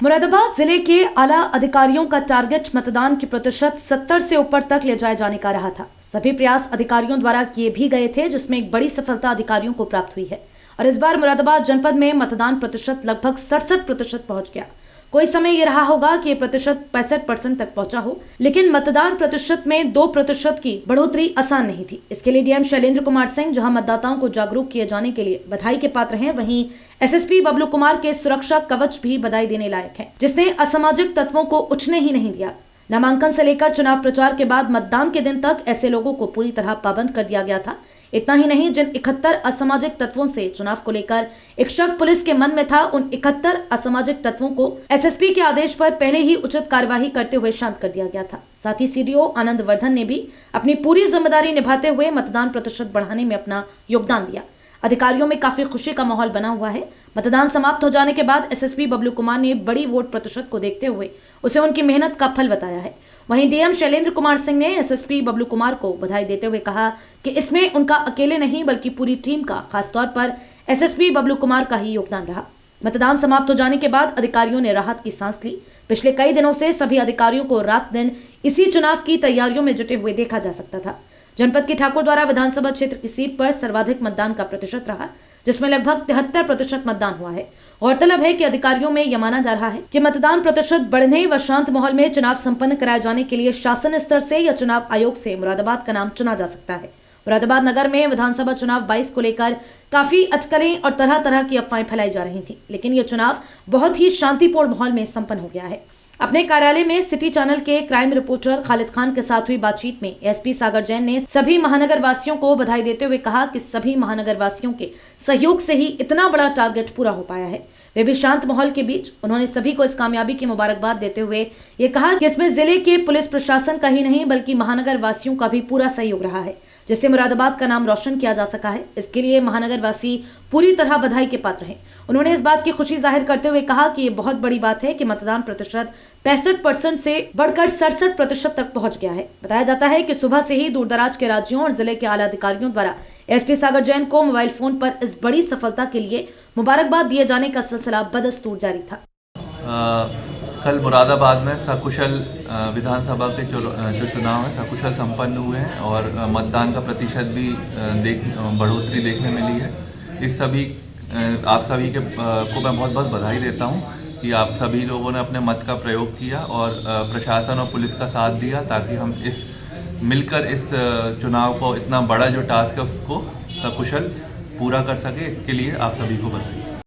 मुरादाबाद जिले के आला अधिकारियों का टारगेट मतदान की प्रतिशत 70 से ऊपर तक ले जाए जाने का रहा था। सभी प्रयास अधिकारियों द्वारा किए भी गए थे, जिसमें एक बड़ी सफलता अधिकारियों को प्राप्त हुई है और इस बार मुरादाबाद जनपद में मतदान प्रतिशत लगभग 67% पहुंच गया। कोई समय ये रहा होगा कि ये प्रतिशत 65% तक पहुंचा हो, लेकिन मतदान प्रतिशत में 2% की बढ़ोतरी आसान नहीं थी। इसके लिए डीएम शैलेंद्र कुमार सिंह जहां मतदाताओं को जागरूक किए जाने के लिए बधाई के पात्र हैं, वहीं एसएसपी बबलू कुमार के सुरक्षा कवच भी बधाई देने लायक है, जिसने असामाजिक तत्वों को उछने ही नहीं दिया। नामांकन से लेकर चुनाव प्रचार के बाद मतदान के दिन तक ऐसे लोगों को पूरी तरह पाबंद कर दिया गया था। इतना ही नहीं, जिन 71 असामाजिक तत्वों से चुनाव को लेकर एक शक पुलिस के मन में था, उन 71 असामाजिक तत्वों को एसएसपी के आदेश पर पहले ही उचित कार्यवाही करते हुए शांत कर दिया गया था। साथ ही सीडीओ आनंद वर्धन ने भी अपनी पूरी जिम्मेदारी निभाते हुए मतदान प्रतिशत बढ़ाने में अपना योगदान दिया। अधिकारियों में काफी खुशी का माहौल बना हुआ है। मतदान समाप्त हो जाने के बाद एसएसपी बबलू कुमार ने बड़ी वोट प्रतिशत को देखते हुए उसे उनकी मेहनत का फल बताया है। वहीं डीएम शैलेंद्र कुमार सिंह ने एसएसपी बबलू कुमार को बधाई देते हुए कहा कि इसमें उनका अकेले नहीं बल्कि पूरी टीम का, खासतौर पर एसएसपी बबलू कुमार का ही योगदान रहा। मतदान समाप्त हो जाने के बाद अधिकारियों ने राहत की सांस ली। पिछले कई दिनों से सभी अधिकारियों को रात दिन इसी चुनाव की तैयारियों में जुटे हुए देखा जा सकता था। जनपद के ठाकुर द्वारा विधानसभा क्षेत्र की सीट पर सर्वाधिक मतदान का प्रतिशत रहा, जिसमें लगभग 73% मतदान हुआ है। गौरतलब है कि अधिकारियों में यह माना जा रहा है कि मतदान प्रतिशत बढ़ने व शांत माहौल में चुनाव संपन्न कराए जाने के लिए शासन स्तर से या चुनाव आयोग से मुरादाबाद का नाम चुना जा सकता है। मुरादाबाद नगर में विधानसभा चुनाव 22 को लेकर काफी अटकलें और तरह तरह की अफवाहें फैलाई जा रही थी, लेकिन ये चुनाव बहुत ही शांतिपूर्ण माहौल में संपन्न हो गया है। अपने कार्यालय में सिटी चैनल के क्राइम रिपोर्टर खालिद खान के साथ हुई बातचीत में एसपी सागर जैन ने सभी महानगर वासियों को बधाई देते हुए कहा कि सभी महानगर वासियों के सहयोग से ही इतना बड़ा टारगेट पूरा हो पाया है। वे भी शांत माहौल के बीच उन्होंने सभी को इस कामयाबी की मुबारकबाद देते हुए ये कहा कि इसमें जिले के पुलिस प्रशासन का ही नहीं बल्कि महानगर वासियों का भी पूरा सहयोग रहा है, जिससे मुरादाबाद का नाम रोशन किया जा सका है। इसके लिए महानगर वासी पूरी तरह बधाई के पात्र हैं। उन्होंने इस बात की खुशी जाहिर करते हुए कहा कि ये बहुत बड़ी बात है कि मतदान प्रतिशत 65% से बढ़कर 67% तक पहुंच गया है। बताया जाता है कि सुबह से ही दूरदराज के राज्यों और जिले के आला अधिकारियों द्वारा एसपी सागर जैन को मोबाइल फोन पर इस बड़ी सफलता के लिए मुबारकबाद दिए जाने का सिलसिला बदस्तूर जारी था। कल मुरादाबाद में सकुशल विधानसभा के जो चुनाव है सकुशल संपन्न हुए हैं और मतदान का प्रतिशत भी बढ़ोतरी देखने मिली है। इस सभी आप सभी को मैं बहुत बहुत बधाई देता हूं कि आप सभी लोगों ने अपने मत का प्रयोग किया और प्रशासन और पुलिस का साथ दिया ताकि हम मिलकर इस चुनाव को, इतना बड़ा जो टास्क है उसको सकुशल पूरा कर सके। इसके लिए आप सभी को बधाई।